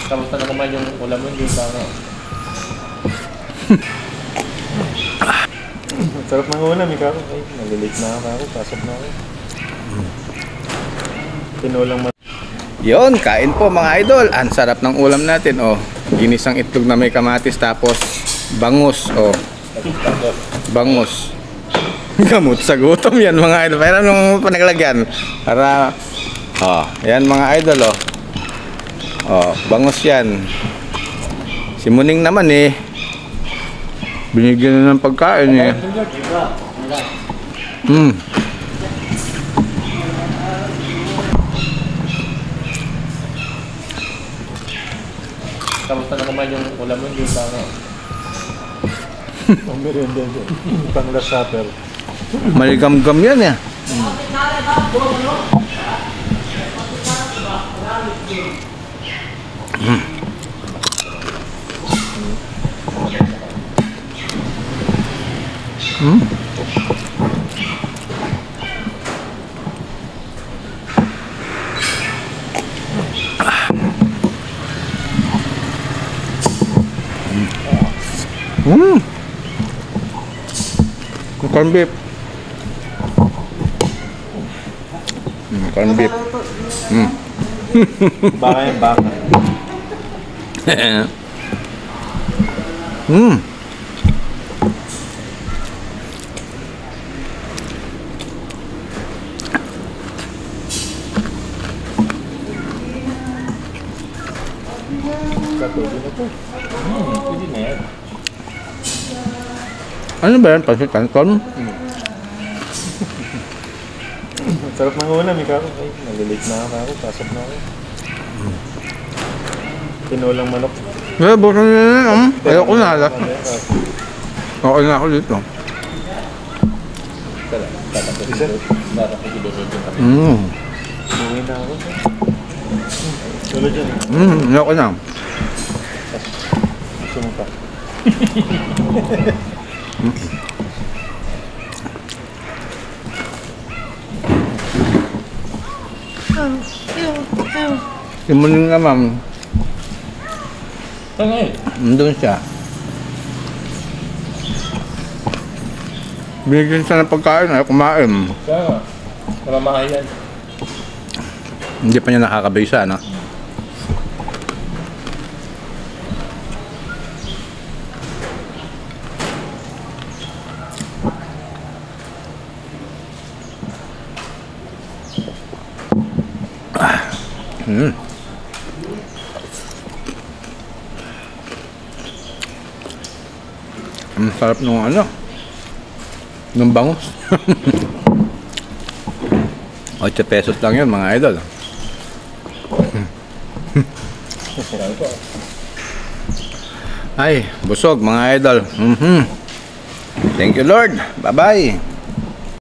Kamusta na naman yung ulam mo? Hindi ba? Sarap ng ulam, ikaw. Ay, nalilate na ako. Pasok na ako. Tinulang mo. Yon, kain po mga idol. Ang sarap ng ulam natin. Oh, ginisang itlog na may kamatis tapos bangus. Oh, bangus. Gamot sa gutom yan mga idol. Pero nung panaglagyan para yan mga idol. Bangus yan. Si Muning naman binigyan na ng pagkain Kamusta na naman yung ulam mo? Hindi ba? Ang merienda dyan. Pang last supper. Maligam-gam yan corn beef. Corn beef. Baka yan, baka. Katuloy na to. Pwede na yan. Ano ba yan? Pansit canton? Sarap ng ulam, ikaw. Ay, nalilate na ako. Pasok na ako. Tinulang manok. Buto na yan. Ayoko na ala. Okay na ako dito. Umuwi na ako. Tuloy dyan. Ayoko na. Gusto mo pa. Si Muning naman nandun siya. Binigyan siya ng pagkain ay kumain. Kaya mamamahay yan. Hindi pa niya nakakabisa no? Ang sarap nung nung bangus. 8 pesos lang yun mga idol. Ay, busog mga idol. Thank you Lord. Bye bye.